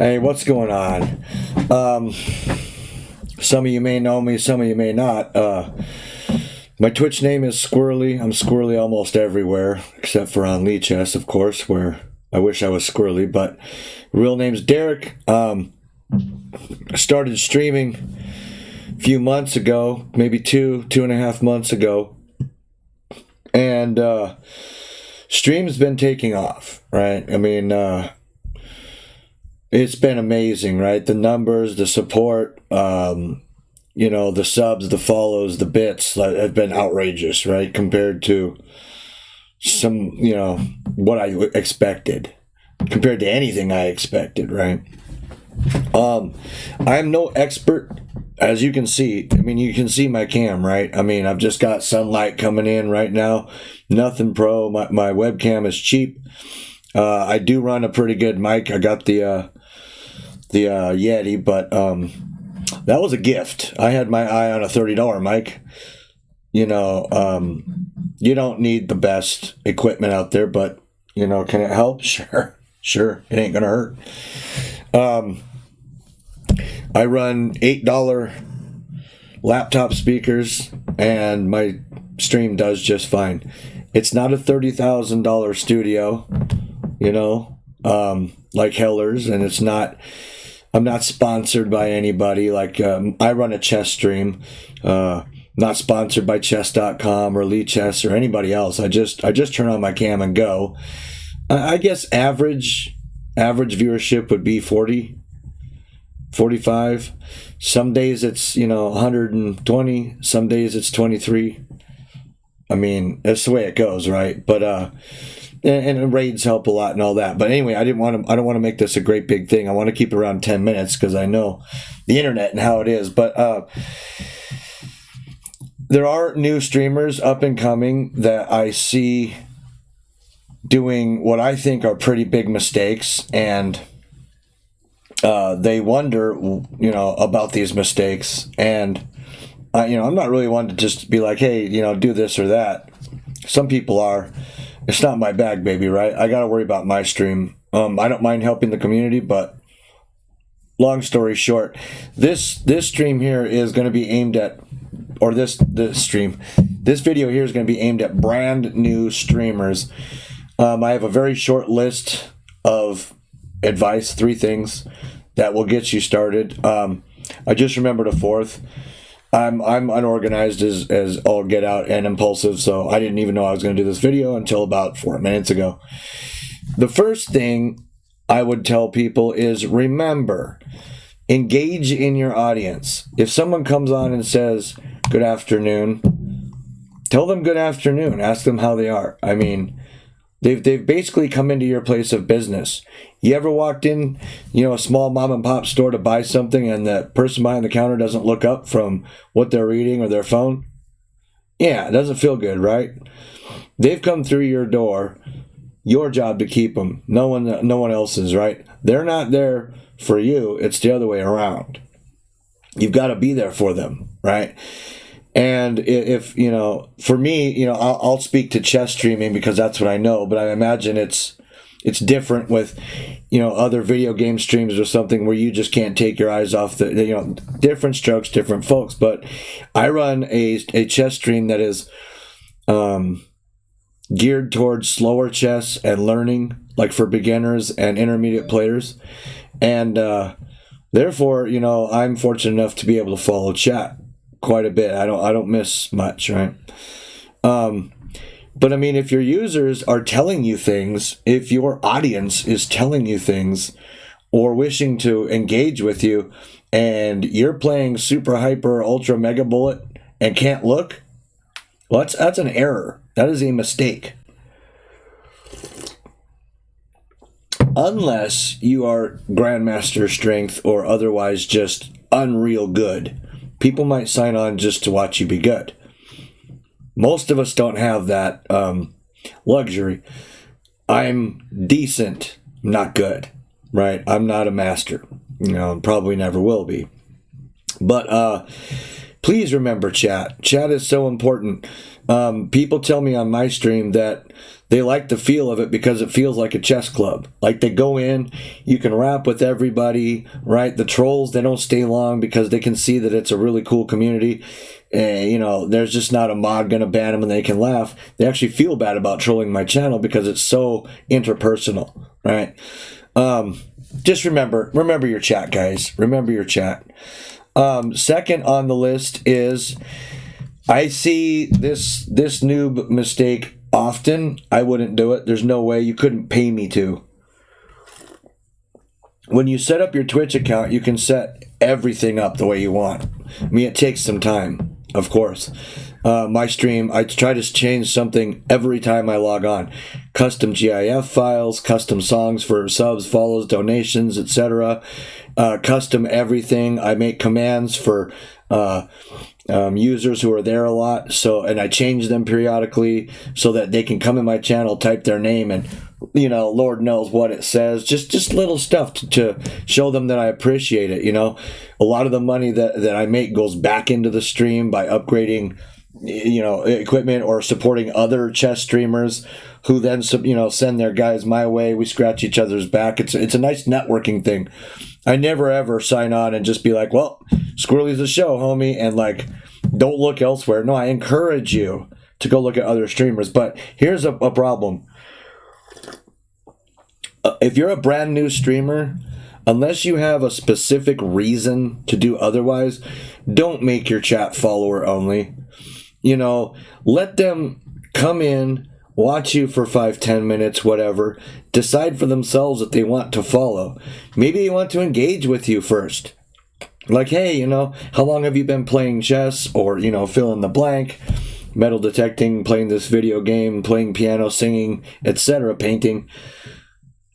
Hey, what's going on? Some of you may know me, some of you may not. My Twitch name is Squirrely. I'm Squirrely almost everywhere, except for on Lichess, of course, where I wish I was Squirrely, but real name's Derek. I started streaming a few months ago, maybe two and a half months ago, and stream's been taking off, right? I mean, it's been amazing, right? The numbers, the support, the subs, the follows, the bits have been outrageous, right? Compared to some, what I expected, compared to anything I expected, right? I'm no expert, as you can see. I mean, you can see my cam, right? I mean, I've just got sunlight coming in right now. Nothing pro. My webcam is cheap. I do run a pretty good mic. I got the Yeti, but that was a gift. I had my eye on a $30 mic. You don't need the best equipment out there, but can it help? Sure. It ain't gonna hurt. I run $8 laptop speakers, and my stream does just fine. It's not a $30,000 studio, like Heller's, and it's not. I'm not sponsored by anybody. Like I run a chess stream, not sponsored by chess.com or Lichess or anybody else. I just turn on my cam and go. I guess average viewership would be 40, 45. Some days it's 120. Some days it's 23. I mean, that's the way it goes, right? But and raids help a lot and all that. But anyway, I don't want to make this a great big thing. I want to keep it around 10 minutes because I know the internet and how it is. But there are new streamers up and coming that I see doing what I think are pretty big mistakes, and they wonder, about these mistakes. And I'm not really one to just be like, hey, do this or that. Some people are. It's not my bag, baby, right? I got to worry about my stream. I don't mind helping the community, but long story short, this stream here is going to be aimed at, or this video here is going to be aimed at brand new streamers. I have a very short list of advice, 3 things that will get you started. I just remembered a 4th. I'm unorganized as all get out and impulsive, so I didn't even know I was going to do this video until about 4 minutes ago. The first thing I would tell people is remember, engage in your audience. If someone comes on and says, good afternoon, tell them good afternoon. Ask them how they are. I mean, they've basically come into your place of business. You ever walked in, a small mom and pop store to buy something, and the person behind the counter doesn't look up from what they're reading or their phone? Yeah, it doesn't feel good, right? They've come through your door. Your job to keep them. No one else's, right? They're not there for you. It's the other way around. You've got to be there for them, right? And if for me, I'll speak to chess streaming because that's what I know, but I imagine it's different with other video game streams or something where you just can't take your eyes off the different strokes, different folks. But I run a chess stream that is geared towards slower chess and learning, like for beginners and intermediate players, and therefore I'm fortunate enough to be able to follow chat quite a bit. I don't miss much, right? But I mean, if your users are telling you things, if your audience is telling you things or wishing to engage with you, and you're playing super hyper ultra mega bullet and can't look, well, that's an error. That is a mistake. Unless you are Grandmaster Strength or otherwise just unreal good. People might sign on just to watch you be good. Most of us don't have that luxury. I'm decent, not good, right? I'm not a master. Probably never will be. But please remember chat. Chat is so important. People tell me on my stream that They like the feel of it because it feels like a chess club. Like they go in, you can rap with everybody, right? The trolls, they don't stay long because they can see that it's a really cool community. There's just not a mod gonna ban them and they can laugh. They actually feel bad about trolling my channel because it's so interpersonal, right? Just remember your chat, guys. Remember your chat. Second on the list is I see this noob mistake often. I wouldn't do it. There's no way. You couldn't pay me to. When you set up your Twitch account, you can set everything up the way you want. I mean, it takes some time, of course. My stream, I try to change something every time I log on. Custom GIF files, custom songs for subs, follows, donations, etc. Custom everything. I make commands for users who are there a lot, and I change them periodically so that they can come in my channel, type their name, and Lord knows what it says. Just little stuff to show them that I appreciate it. A lot of the money that I make goes back into the stream by upgrading equipment or supporting other chess streamers who then send their guys my way. We scratch each other's back. It's a nice networking thing. I never ever sign on and just be like, well, Squirrely's the show, homie, and don't look elsewhere. No, I encourage you to go look at other streamers. But here's a problem. If you're a brand new streamer, unless you have a specific reason to do otherwise, don't make your chat follower only. Let them come in, watch you for 5-10 minutes, whatever, decide for themselves if they want to follow. Maybe they want to engage with you first. Like, hey, how long have you been playing chess? Or, fill in the blank, metal detecting, playing this video game, playing piano, singing, etc., painting.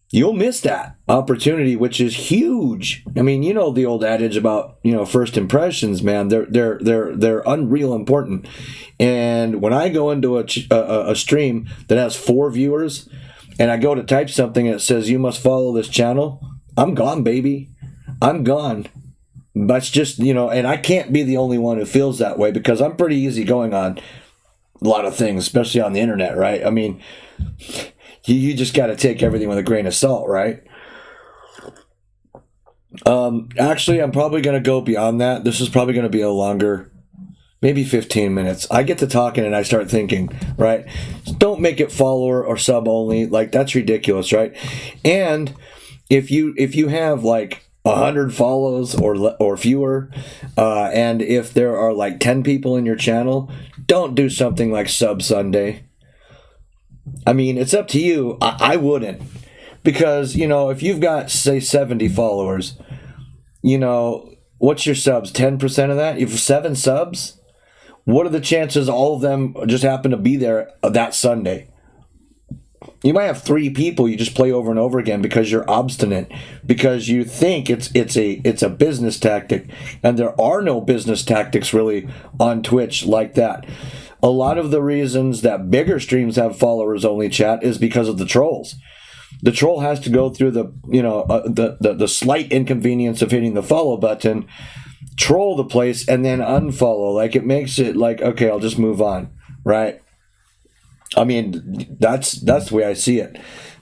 You'll miss that opportunity, which is huge. I mean, the old adage about, first impressions, man, they're unreal important. And when I go into a stream that has 4 viewers and I go to type something and it says, you must follow this channel, I'm gone, baby. I'm gone. That's just, and I can't be the only one who feels that way because I'm pretty easygoing on a lot of things, especially on the internet, right? I mean, you just got to take everything with a grain of salt, right? Actually, I'm probably going to go beyond that. This is probably going to be a longer, maybe 15 minutes. I get to talking and I start thinking, right? Don't make it follower or sub only. That's ridiculous, right? And if you have 100 follows or fewer, and if there are 10 people in your channel, don't do something like Sub Sunday. I mean, it's up to you. I wouldn't. Because, if you've got, say, 70 followers, what's your subs? 10% of that? You have 7 subs? What are the chances all of them just happen to be there that Sunday? You might have 3 people you just play over and over again because you're obstinate, because you think it's a business tactic, and there are no business tactics really on Twitch like that. A lot of the reasons that bigger streams have followers only chat is because of the trolls. The troll has to go through the slight inconvenience of hitting the follow button, troll the place, and then unfollow. It makes it okay, I'll just move on, right? I mean, that's the way I see it.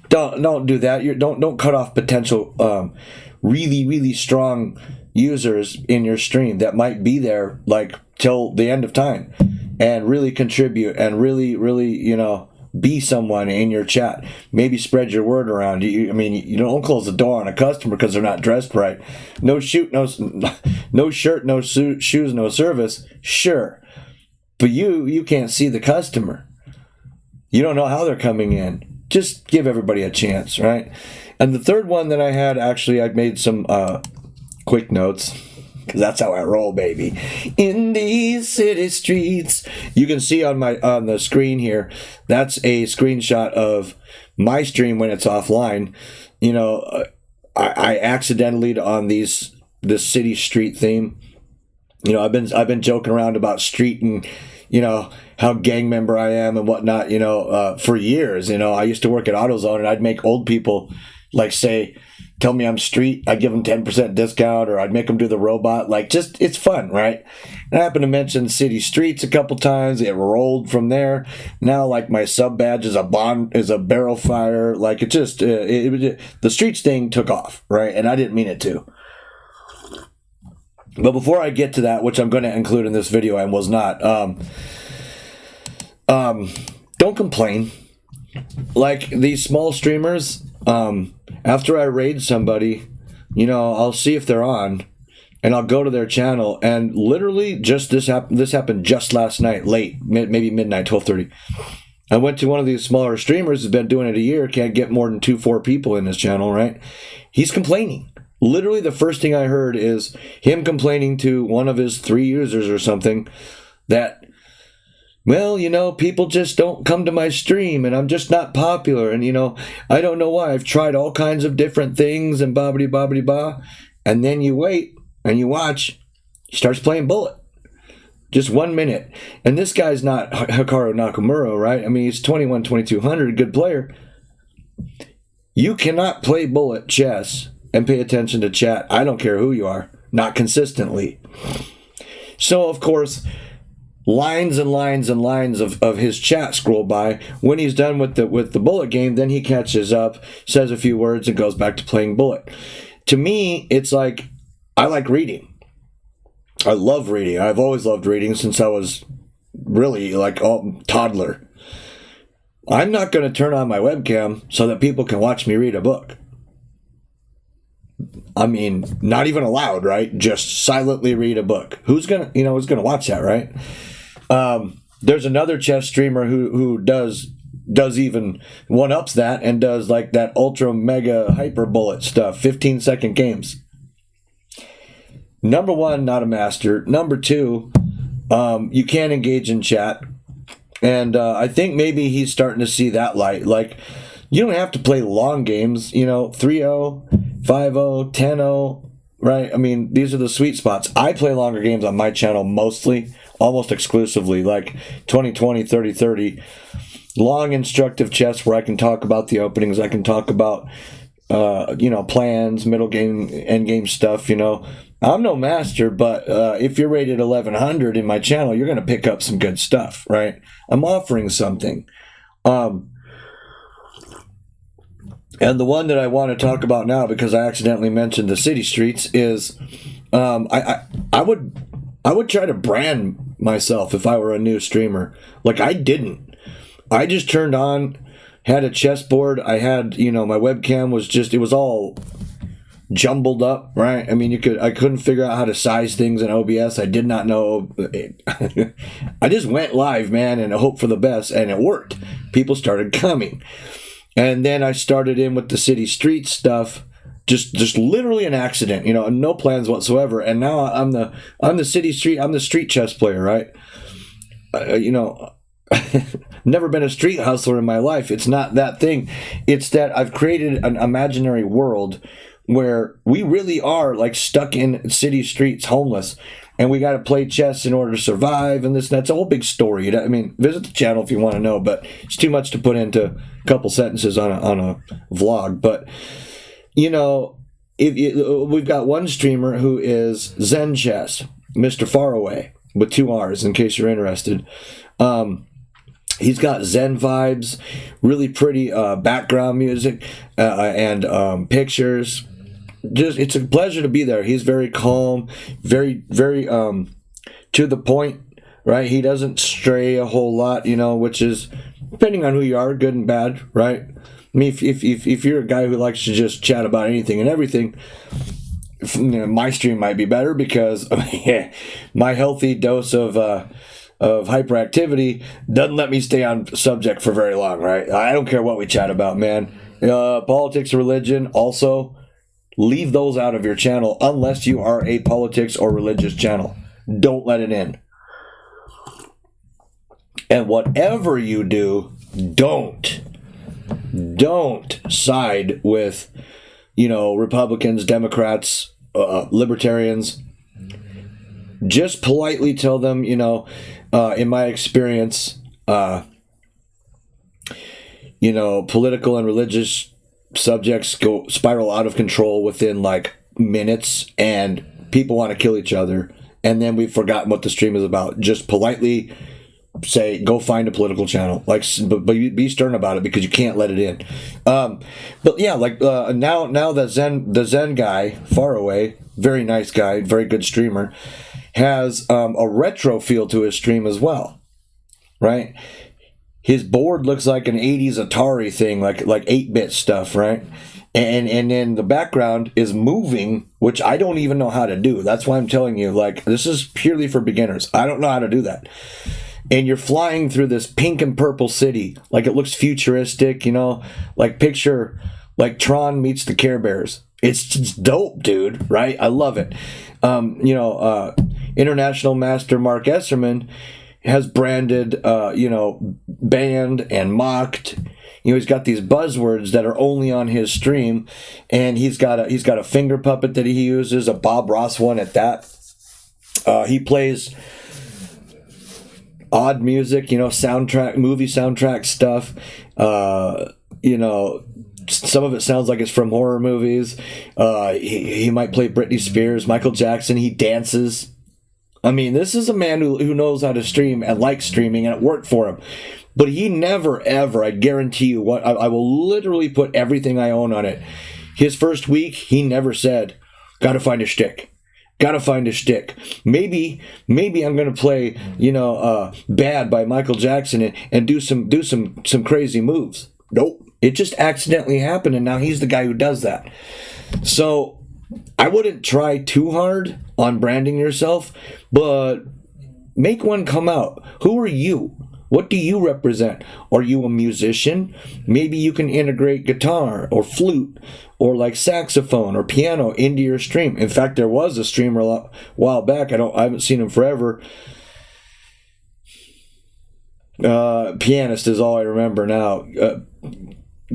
Don't do that. Don't cut off potential really, really strong users in your stream that might be there till the end of time and really contribute and really, really, be someone in your chat. Maybe spread your word around. You don't close the door on a customer because they're not dressed right. No shirt, no shoes, no service. Sure, but you can't see the customer. You don't know how they're coming in. Just give everybody a chance, right? And the third one that I had, actually, I made some quick notes, because that's how I roll, baby. In these city streets. You can see on the screen here, that's a screenshot of my stream when it's offline. I accidentally on this city street theme. I've been joking around about street and how gang member I am and whatnot, for years. I used to work at AutoZone and I'd make old people, like say, tell me I'm street, I'd give them 10% discount, or I'd make them do the robot. Like, just, it's fun, right? And I happened to mention City Streets a couple times. It rolled from there. Now, like, my sub badge is a barrel fire. Like, it just, the Streets thing took off, right? And I didn't mean it to. But before I get to that, which I'm going to include in this video and was not, don't complain. Like, these small streamers, after I raid somebody, I'll see if they're on, and I'll go to their channel, and literally just this happened just last night, late, maybe midnight, 12:30. I went to one of these smaller streamers who's been doing it a year, can't get more than 2-4 people in his channel, right? He's complaining. Literally the first thing I heard is him complaining to one of his 3 users or something that, well, people just don't come to my stream, and I'm just not popular, and, I don't know why. I've tried all kinds of different things, and bobbity-bobbity-ba, and then you wait, and you watch, he starts playing Bullet. Just 1 minute. And this guy's not Hikaru Nakamura, right? I mean, he's 2200, good player. You cannot play Bullet chess and pay attention to chat. I don't care who you are, not consistently. So, of course, lines and lines and lines of his chat scroll by. When he's done with the Bullet game, then he catches up, says a few words, and goes back to playing Bullet. To me, it's like, I like reading. I love reading. I've always loved reading since I was really like a toddler. I'm not going to turn on my webcam so that people can watch me read a book. I mean, not even allowed, right? Just silently read a book. Who's gonna watch that, right? There's another chess streamer who does even one-ups that and does like that ultra mega hyper bullet stuff, 15-second games. Number one, not a master. Number two, you can't engage in chat. And I think maybe he's starting to see that light. Like, you don't have to play long games, 3-0, 5-0, 10-0, right? I mean, these are the sweet spots. I play longer games on my channel mostly, almost exclusively, like 20-20, 30-30. Long, instructive chess where I can talk about the openings. I can talk about, plans, middle game, end game stuff, I'm no master, but if you're rated 1100 in my channel, you're going to pick up some good stuff, right? I'm offering something. And the one that I want to talk about now, because I accidentally mentioned the City Streets, is I would try to brand myself if I were a new streamer. Like, I didn't. I just turned on, had a chessboard. I had, my webcam was it was all jumbled up, right? I mean, I couldn't figure out how to size things in OBS. I did not know. I just went live, man, and hoped for the best, and it worked. People started coming. And then I started in with the City Street stuff, just literally an accident, no plans whatsoever. And now I'm the street chess player, right? Never been a street hustler in my life. It's not that thing. It's that I've created an imaginary world where we really are like stuck in city streets, homeless, and we got to play chess in order to survive, and this and that's a whole big story. I mean, visit the channel if you want to know, but it's too much to put into a couple sentences on a vlog. But we've got one streamer who is Zen Chess, Mr. Faraway, with 2 R's in case you're interested. He's got Zen vibes, really pretty background music and pictures. It's a pleasure to be there. He's very calm, very, very to the point, right? He doesn't stray a whole lot, which is, depending on who you are, good and bad, right? I mean, if you're a guy who likes to just chat about anything and everything, my stream might be better because my healthy dose of hyperactivity doesn't let me stay on subject for very long, right? I don't care what we chat about, man. Politics, religion, also, leave those out of your channel unless you are a politics or religious channel. Don't let it in. And whatever you do, don't side with, Republicans, Democrats, libertarians. Just politely tell them, in my experience, political and religious subjects go spiral out of control within like minutes, and people want to kill each other, and then we've forgotten what the stream is about. Just politely say, go find a political channel, like, but be stern about it because you can't let it in. But yeah, like now the Zen guy, far away, very nice guy, very good streamer, has a retro feel to his stream as well, right? His board looks like an 80s Atari thing, like 8-bit stuff, right? And then the background is moving, which I don't even know how to do. That's why I'm telling you, like, this is purely for beginners. I don't know how to do that. And you're flying through this pink and purple city, like it looks futuristic, you know, like picture like Tron meets the Care Bears. It's just dope, dude, right? I love it. International Master Mark Esserman has branded, banned and mocked. You know, he's got these buzzwords that are only on his stream, and he's got a finger puppet that he uses, a Bob Ross one at that. He plays odd music, movie soundtrack stuff. Some of it sounds like it's from horror movies. He might play Britney Spears, Michael Jackson. He dances. I mean, this is a man who knows how to stream and likes streaming, and it worked for him. But he never, ever, I guarantee you, I will literally put everything I own on it. His first week, he never said, gotta find a shtick. Gotta find a shtick. Maybe I'm gonna play, Bad by Michael Jackson and do some crazy moves. Nope. It just accidentally happened, and now he's the guy who does that. So I wouldn't try too hard on branding yourself, but make one come out. Who are you? What do you represent? Are you a musician? Maybe you can integrate guitar or flute or like saxophone or piano into your stream. In fact, there was a streamer a while back. I haven't seen him forever. Pianist is all I remember now.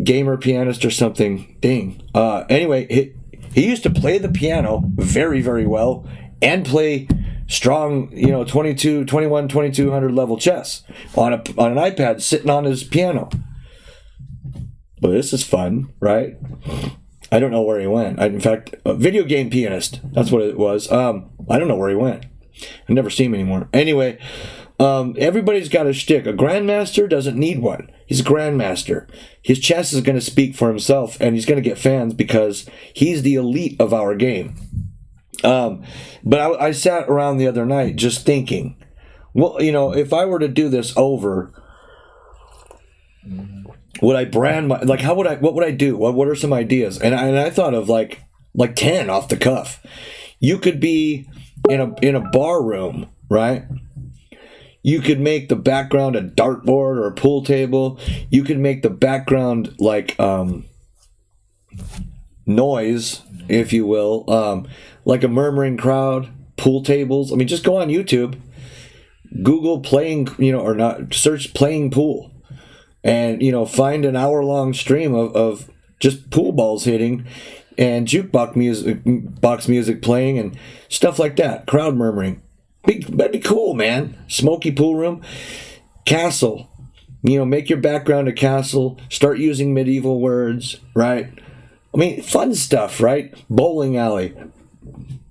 Gamer pianist or something. Dang. Anyway, he used to play the piano very, very well and play strong, 2200 level chess on an iPad sitting on his piano. Well, this is fun, right? I don't know where he went. In fact, a video game pianist. That's what it was. I don't know where he went. I never see him anymore. Anyway, everybody's got a shtick. A grandmaster doesn't need one. He's a grandmaster. His chess is going to speak for himself, and he's going to get fans because he's the elite of our game. But I sat around the other night just thinking, well, if I were to do this over, would I brand what would I do? What are some ideas? And I thought of like 10 off the cuff. You could be in a bar room, right? You could make the background a dartboard or a pool table. You could make the background like noise, if you will, like a murmuring crowd, pool tables. I mean, just go on YouTube, Google playing, or not, search playing pool, and find an hour-long stream of just pool balls hitting and jukebox music playing and stuff like that. Crowd murmuring. That'd be cool, man. Smoky pool room. Castle. Make your background a castle. Start using medieval words, right? I mean, fun stuff, right? Bowling alley.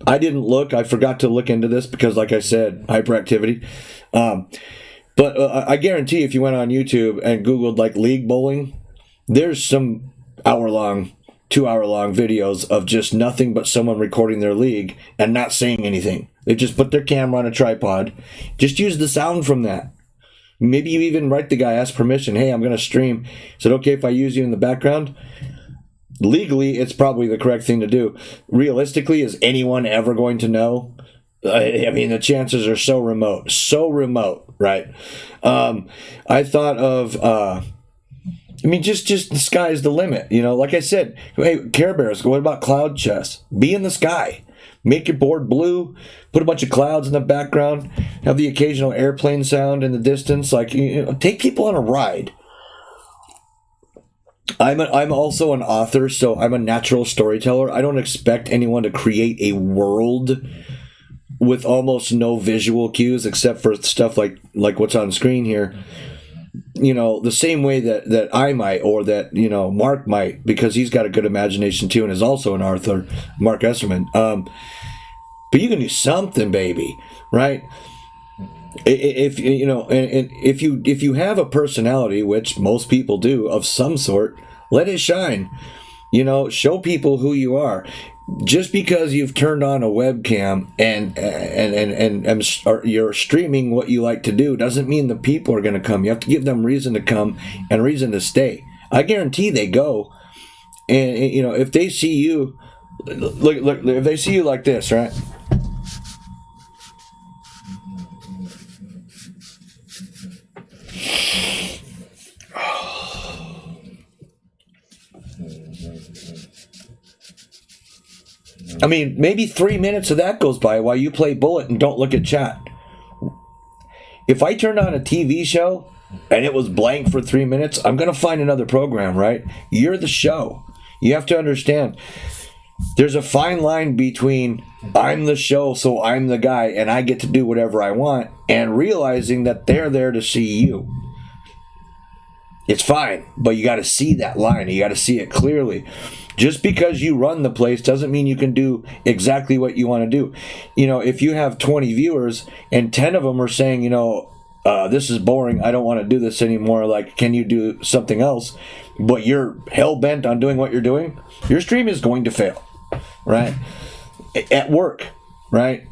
I didn't look. I forgot to look into this because, like I said, hyperactivity. But I guarantee if you went on YouTube and Googled, like, league bowling, there's some 2-hour-long videos of just nothing but someone recording their league and not saying anything. They just put their camera on a tripod. Just use the sound from that. Maybe you even write the guy, ask permission. Hey, I'm going to stream. Is it okay if I use you in the background? Legally, it's probably the correct thing to do. Realistically, is anyone ever going to know? I mean, the chances are so remote, right? I thought of... just the sky's the limit. Like I said, hey, Care Bears, what about cloud chess? Be in the sky. Make your board blue. Put a bunch of clouds in the background. Have the occasional airplane sound in the distance. Like, take people on a ride. I'm also an author, so I'm a natural storyteller. I don't expect anyone to create a world with almost no visual cues except for stuff like what's on screen here. the same way that I might, or that, Mark might, because he's got a good imagination too and is also an author, Mark Esserman. But you can do something, baby, right? If if you have a personality, which most people do, of some sort, let it shine. Show people who you are. Just because you've turned on a webcam and you're streaming what you like to do doesn't mean the people are going to come. You have to give them reason to come and reason to stay. I guarantee they go. And if they see you, look, if they see you like this, right? I mean, maybe 3 minutes of that goes by while you play Bullet and don't look at chat. If I turned on a TV show and it was blank for 3 minutes, I'm going to find another program, right? You're the show. You have to understand, there's a fine line between I'm the show, so I'm the guy, and I get to do whatever I want, and realizing that they're there to see you. It's fine, but you got to see that line. You got to see it clearly. Just because you run the place doesn't mean you can do exactly what you want to do. If you have 20 viewers and 10 of them are saying, this is boring, I don't want to do this anymore, like, can you do something else? But you're hell-bent on doing what you're doing, your stream is going to fail, right? At work, right?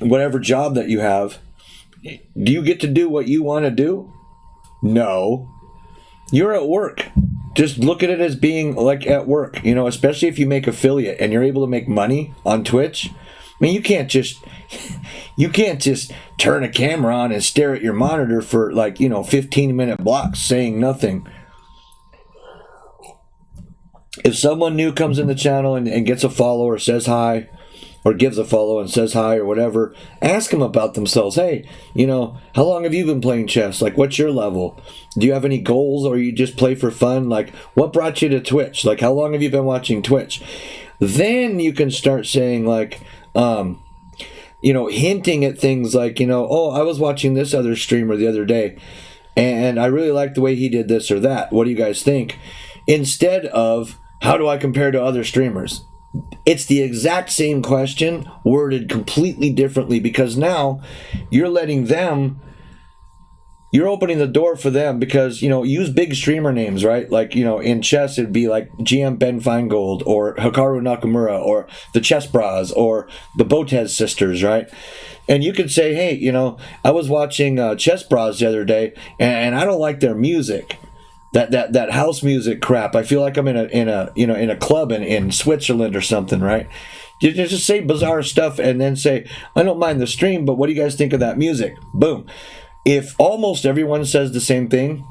Whatever job that you have, do you get to do what you want to do? No. You're at work. Just look at it as being like at work, especially if you make affiliate and you're able to make money on Twitch. I mean, you can't just turn a camera on and stare at your monitor for 15-minute blocks saying nothing. If someone new comes in the channel and gets a follow or says hi, or gives a follow and says hi or whatever, ask them about themselves. Hey, how long have you been playing chess? Like, what's your level? Do you have any goals, or you just play for fun? Like, what brought you to Twitch? Like, how long have you been watching Twitch? Then you can start saying, like, hinting at things like, oh, I was watching this other streamer the other day, and I really like the way he did this or that. What do you guys think? Instead of, how do I compare to other streamers? It's the exact same question worded completely differently, because now you're letting them, you're opening the door for them, because use big streamer names, right? Like, in chess it'd be like GM Ben Feingold or Hikaru Nakamura or the Chess Bras or the Botez sisters, right? And you could say, hey, I was watching Chess Bras the other day, and I don't like their music. That house music crap. I feel like I'm in a club in Switzerland or something, right? You just say bizarre stuff and then say, I don't mind the stream, but what do you guys think of that music? Boom. If almost everyone says the same thing,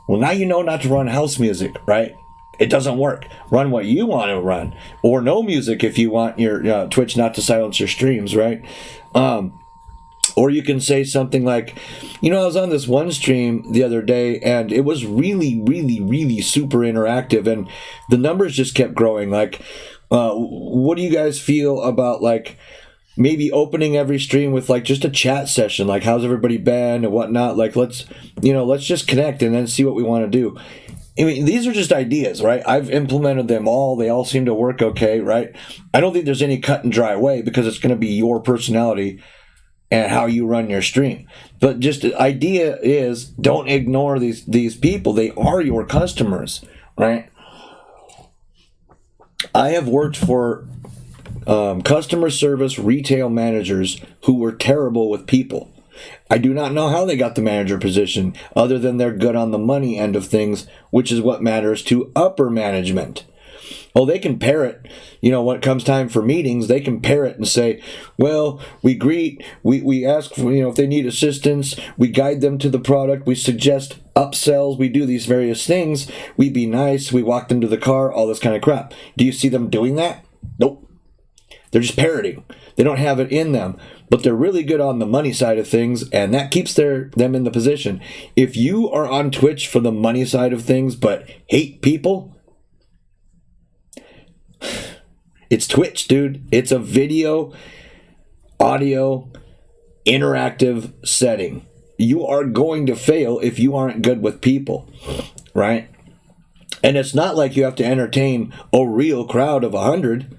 well, now you know not to run house music, right? It doesn't work. Run what you want to run, or no music if you want your Twitch not to silence your streams, right? Or you can say something like, I was on this one stream the other day, and it was really, really, really super interactive, and the numbers just kept growing. Like, what do you guys feel about, like, maybe opening every stream with, like, just a chat session? Like, how's everybody been and whatnot? Like, let's just connect and then see what we want to do. I mean, these are just ideas, right? I've implemented them all. They all seem to work okay, right? I don't think there's any cut and dry way, because it's going to be your personality and how you run your stream. But just the idea is, don't ignore these people. They are your customers, right? I have worked for customer service retail managers who were terrible with people. I do not know how they got the manager position, other than they're good on the money end of things, which is what matters to upper management. Oh, they can parrot, when it comes time for meetings, they can parrot and say, well, we greet, we ask for, if they need assistance, we guide them to the product, we suggest upsells, we do these various things, we be nice, we walk them to the car, all this kind of crap. Do you see them doing that? Nope. They're just parroting. They don't have it in them, but they're really good on the money side of things, and that keeps them in the position. If you are on Twitch for the money side of things but hate people, it's Twitch, dude. It's a video, audio, interactive setting. you are going to fail if you aren't good with people, right? And it's not like you have to entertain a real crowd of 100.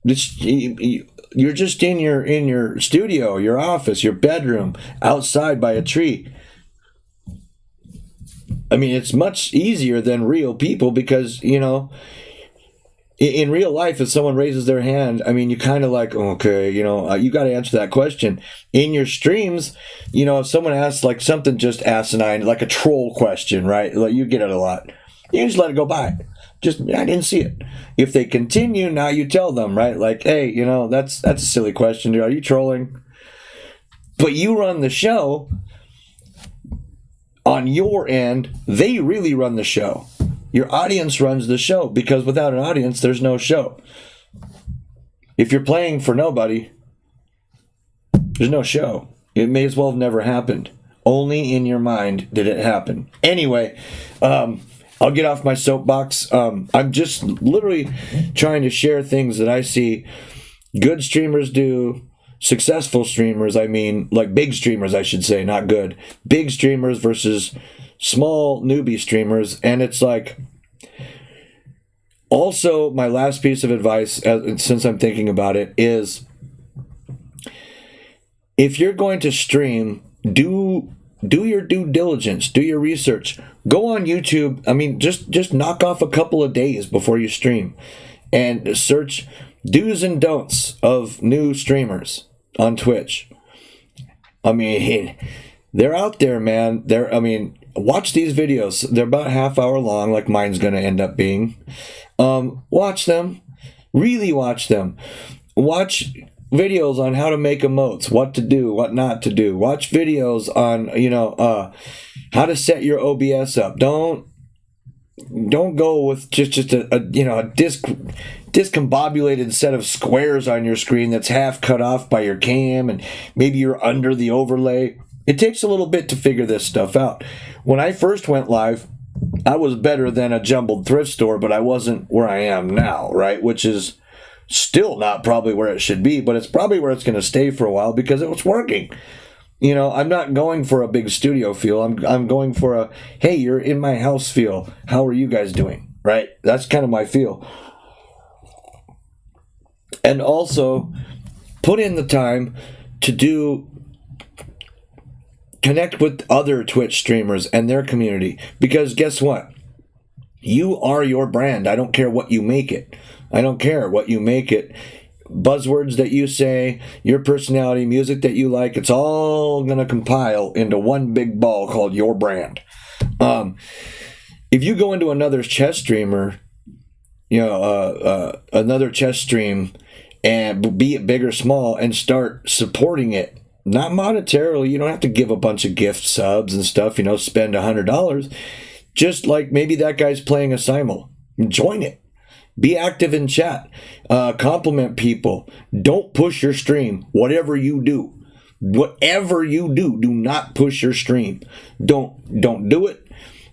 You're just in your studio, your office, your bedroom, outside by a tree. I mean, it's much easier than real people because, in real life, if someone raises their hand, I mean, you kind of like, okay, you got to answer that question. In your streams, if someone asks like something just asinine, like a troll question, right? Like you get it a lot. You just let it go by. I didn't see it. If they continue, now you tell them, right? Like, hey, that's a silly question. Are you trolling? But you run the show. On your end, they really run the show. Your audience runs the show, because without an audience, there's no show. If you're playing for nobody, there's no show. It may as well have never happened. Only in your mind did it happen. Anyway, I'll get off my soapbox. I'm just literally trying to share things that I see good streamers do, successful streamers, I mean, like big streamers, I should say, not good. Big streamers versus small newbie streamers. And it's like, also my last piece of advice, since I'm thinking about it, is if you're going to stream, do your due diligence, do your research. Go on YouTube. I mean, just knock off a couple of days before you stream and search do's and don'ts of new streamers on Twitch. I mean, they're out there, man. Watch these videos. They're about half hour long, like mine's going to end up being. Watch them. Really watch them. Watch videos on how to make emotes, what to do, what not to do. Watch videos on, how to set your OBS up. Don't go with just a discombobulated set of squares on your screen that's half cut off by your cam, and maybe you're under the overlay. It takes a little bit to figure this stuff out. When I first went live, I was better than a jumbled thrift store, but I wasn't where I am now, right? Which is still not probably where it should be, but it's probably where it's going to stay for a while because it was working. I'm not going for a big studio feel. I'm going for a, hey, you're in my house feel. How are you guys doing? Right? That's kind of my feel. And also, put in the time to connect with other Twitch streamers and their community. Because guess what? You are your brand. I don't care what you make it. I don't care what you make it. Buzzwords that you say, your personality, music that you like, it's all going to compile into one big ball called your brand. If you go into another chess streamer, another chess stream, and be it big or small, and start supporting it, not monetarily, you don't have to give a bunch of gift subs and stuff, spend $100. Just like maybe that guy's playing a simul. Join it. Be active in chat. Compliment people. Don't push your stream. Whatever you do, do not push your stream. Don't do it.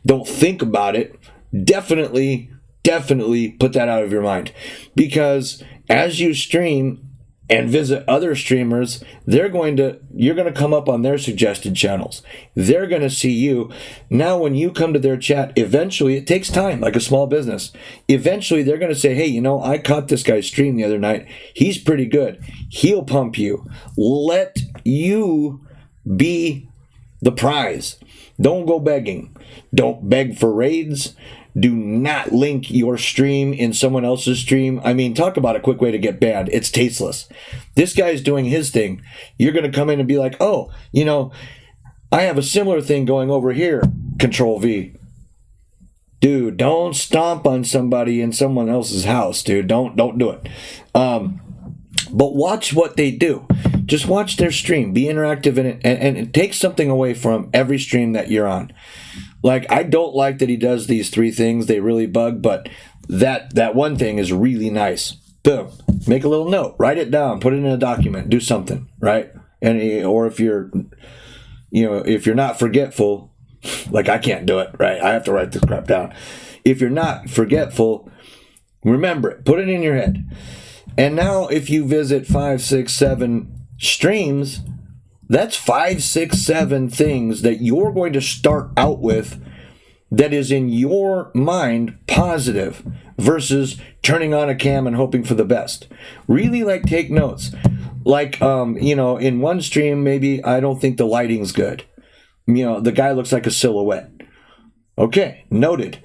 Don't think about it. Definitely put that out of your mind. Because as you stream and visit other streamers, you're going to come up on their suggested channels. They're going to see you. Now, when you come to their chat, eventually, it takes time, like a small business. Eventually, they're going to say, hey, I caught this guy's stream the other night. He's pretty good. He'll pump you. Let you be the prize. Don't go begging. Don't beg for raids. Do not link your stream in someone else's stream. I mean, talk about a quick way to get banned. It's tasteless. This guy's doing his thing. You're going to come in and be like, oh, I have a similar thing going over here. Control V. Dude, don't stomp on somebody in someone else's house, dude. Don't do it. But watch what they do. Just watch their stream. Be interactive in it, and take something away from every stream that you're on. Like, I don't like that he does these 3 things. They really bug, but that one thing is really nice. Boom. Make a little note. Write it down. Put it in a document. Do something, right? Or if you're not forgetful, like I can't do it, right? I have to write this crap down. If you're not forgetful, remember it. Put it in your head. And now if you visit 5, 6, 7 streams, That's 5, 6, 7 things that you're going to start out with that is in your mind positive versus turning on a cam and hoping for the best. Really, like, take notes. Like, in one stream, maybe I don't think the lighting's good. The guy looks like a silhouette. Okay, noted.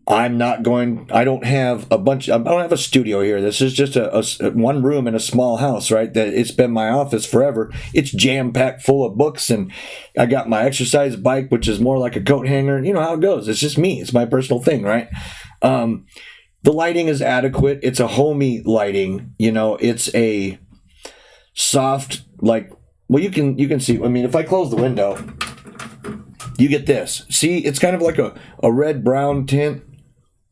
I don't have a studio here. This is just a one room in a small house, right? That it's been my office forever. It's jam-packed full of books, and I got my exercise bike, which is more like a coat hanger. You know how it goes. It's just me. It's my personal thing, right? The lighting is adequate. It's a homey lighting. It's a soft, you can see. I mean, if I close the window, you get this. See, it's kind of like a red-brown tint.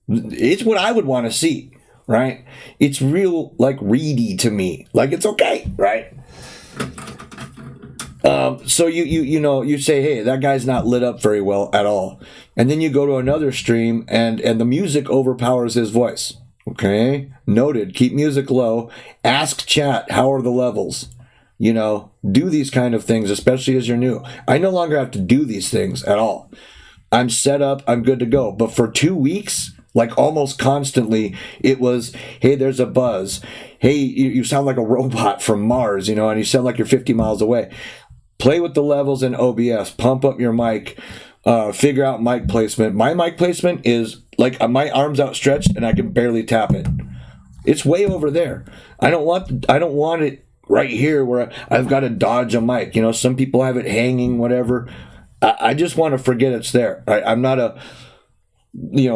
It's what I would want to see, right? It's real, reedy to me. It's okay, right? So you say, hey, that guy's not lit up very well at all. And then you go to another stream and the music overpowers his voice. Okay? Noted. Keep music low. Ask chat, how are the levels? Do these kind of things, especially as you're new. I no longer have to do these things at all. I'm set up. I'm good to go. But for 2 weeks, almost constantly, it was, hey, there's a buzz. Hey, you sound like a robot from Mars, and you sound like you're 50 miles away. Play with the levels in OBS. Pump up your mic. Figure out mic placement. My mic placement is my arm's outstretched and I can barely tap it. It's way over there. I don't want it right here where I've got to dodge a mic. Some people have it hanging, whatever. I just want to forget it's there. Right? I'm not a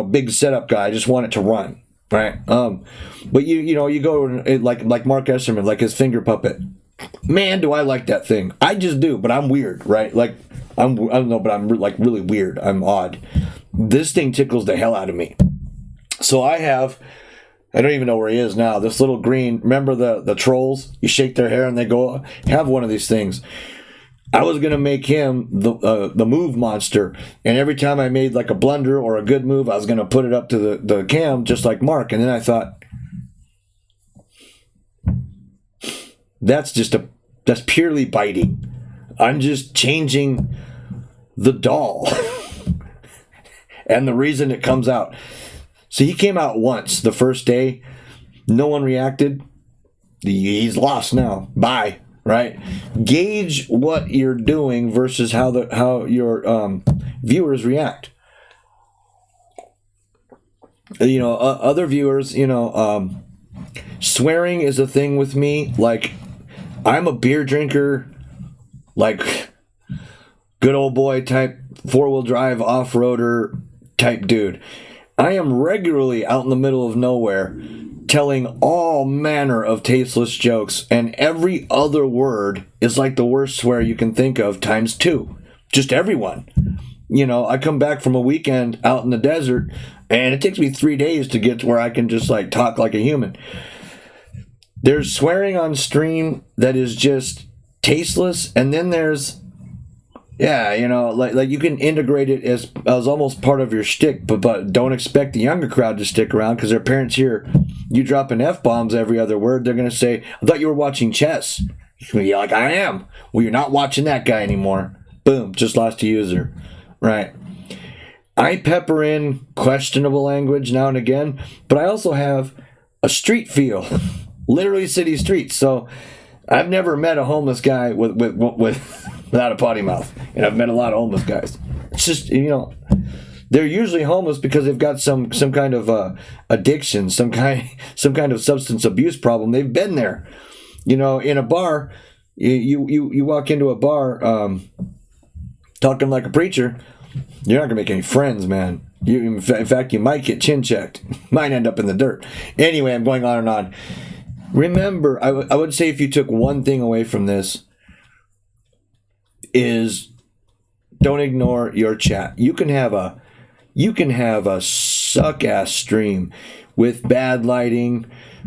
big setup guy. I just want it to run, right? But you go like Mark Esserman, like his finger puppet. Man, do I like that thing? I just do, but I'm weird, right? I don't know, but I'm really weird. I'm odd. This thing tickles the hell out of me. So I don't even know where he is now. This little green. Remember the trolls? You shake their hair and they go. Have one of these things. I was going to make him the move monster, and every time I made a blunder or a good move, I was going to put it up to the cam just like Mark, and then I thought, that's purely biting. I'm just changing the doll and the reason it comes out. So he came out once the first day, no one reacted. He's lost now. Bye. Right? Gauge what you're doing versus how your viewers react. Other viewers, swearing is a thing with me. I'm a beer drinker, good old boy type, 4-wheel drive off-roader type dude. I am regularly out in the middle of nowhere telling all manner of tasteless jokes, and every other word is like the worst swear you can think of times 2. Just everyone. I come back from a weekend out in the desert, and it takes me 3 days to get to where I can just talk like a human. There's swearing on stream that is just tasteless, and then there's you can integrate it as almost part of your shtick, but don't expect the younger crowd to stick around because their parents hear you dropping F-bombs every other word. They're going to say, I thought you were watching chess. You can be like, I am. Well, you're not watching that guy anymore. Boom, just lost a user. Right. I pepper in questionable language now and again, but I also have a street feel. Literally city streets. So I've never met a homeless guy without a potty mouth, and I've met a lot of homeless guys. It's just they're usually homeless because they've got some kind of addiction, some kind of substance abuse problem. They've been there, in a bar. You walk into a bar talking like a preacher, you're not gonna make any friends, man. In fact, you might get chin checked, might end up in the dirt. Anyway, I'm going on and on. Remember, I would say if you took one thing away from this, is don't ignore your chat. You can have a suck ass stream with bad lighting,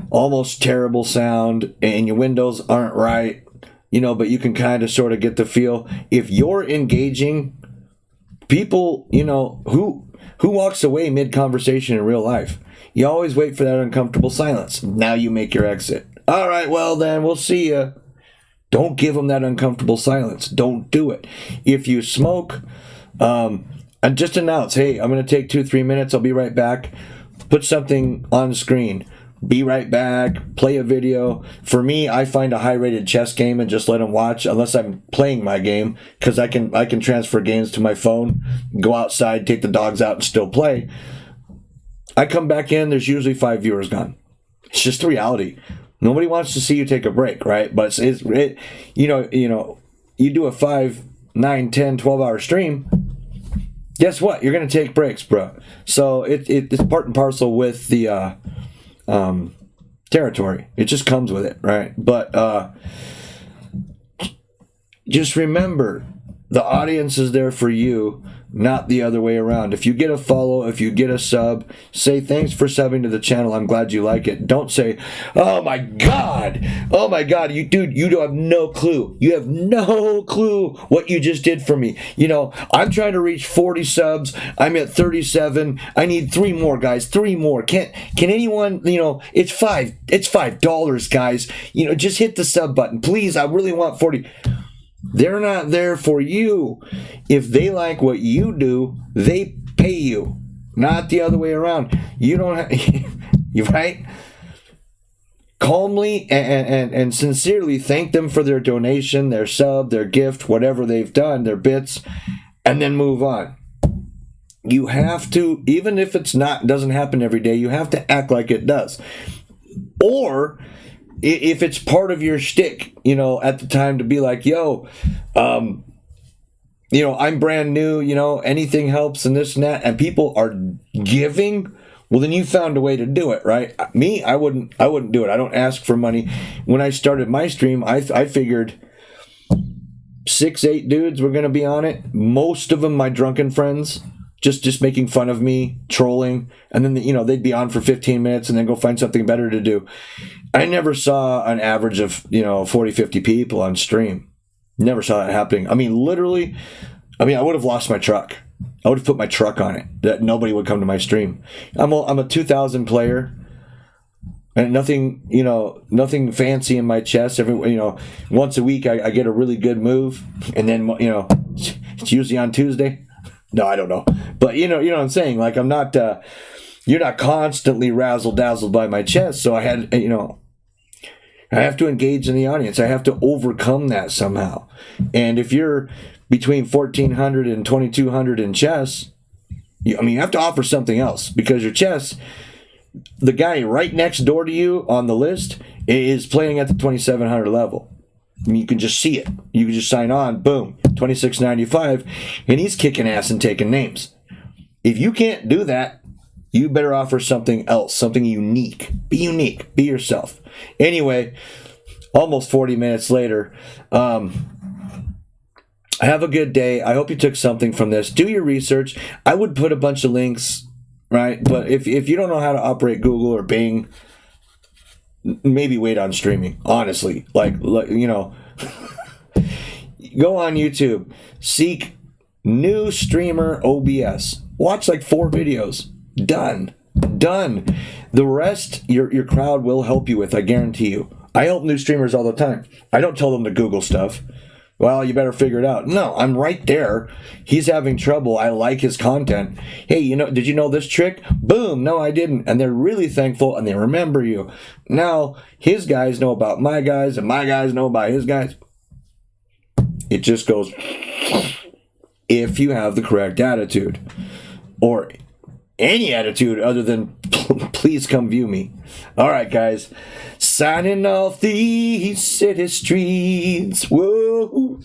almost terrible sound, and your windows aren't right, but you can kind of sort of get the feel. If you're engaging people, who walks away mid-conversation in real life? You always wait for that uncomfortable silence. Now you make your exit. All right, well then, we'll see you. Don't give them that uncomfortable silence. Don't do it. If you smoke, and just announce, hey, I'm going to take 2-3 minutes. I'll be right back. Put something on the screen. Be right back. Play a video. For me, I find a high-rated chess game and just let them watch, unless I'm playing my game, because I can transfer games to my phone, go outside, take the dogs out, and still play. I come back in. There's usually 5 viewers gone. It's just the reality. Nobody wants to see you take a break, right? But you do a 5, 9, 10, 12-hour stream. Guess what? You're going to take breaks, bro. So it's part and parcel with the territory. It just comes with it, right? But just remember, the audience is there for you, not the other way around. If you get a follow, if you get a sub, say thanks for subbing to the channel. I'm glad you like it. Don't say, oh my God, you don't have no clue. You have no clue what you just did for me. I'm trying to reach 40 subs. I'm at 37. I need 3 more, guys. 3 more. Can anyone, it's $5, guys. Just hit the sub button. Please, I really want 40. They're not there for you. If they like what you do, they pay you, not the other way around. You don't have, you right? Calmly and sincerely thank them for their donation, their sub, their gift, whatever they've done, their bits, and then move on. You have to, even if doesn't happen every day, you have to act like it does. Or if it's part of your shtick, at the time, to be like, yo, I'm brand new, anything helps and this and that, and people are giving, well, then you found a way to do it, right? Me, I wouldn't do it. I don't ask for money. When I started my stream, I figured 6-8 dudes were going to be on it. Most of them my drunken friends, just making fun of me, trolling, and then they'd be on for 15 minutes and then go find something better to do. I never saw an average of 40, 50 people on stream. Never saw that happening. I mean, literally, I would have lost my truck. I would have put my truck on it. That nobody would come to my stream. I'm a 2000 player, and nothing fancy in my chest. Once a week I get a really good move, and then it's usually on Tuesday. No, I don't know. But you know what I'm saying? Like, I'm not, you're not constantly razzle-dazzled by my chest. So I had, I have to engage in the audience. I have to overcome that somehow. And if you're between 1,400 and 2,200 in chess, you have to offer something else, because your chess, the guy right next door to you on the list is playing at the 2,700 level. You can just see it. You can just sign on, boom, 26.95, and he's kicking ass and taking names. If you can't do that, you better offer something else, something unique. Be unique. Be yourself. Anyway, almost 40 minutes later, have a good day. I hope you took something from this. Do your research. I would put a bunch of links, right? But if you don't know how to operate Google or Bing, maybe wait on streaming, honestly. Like go on YouTube, seek new streamer OBS, watch like 4 videos, done. The rest your crowd will help you with, I guarantee you. I help new streamers all the time. I don't tell them to Google stuff. Well, you better figure it out. No, I'm right there. He's having trouble. I like his content. Hey, did you know this trick? Boom. No, I didn't. And they're really thankful, and they remember you. Now, his guys know about my guys, and my guys know about his guys. It just goes, if you have the correct attitude, or any attitude other than please come view me. All right, guys. Signing off these city streets. Whoa.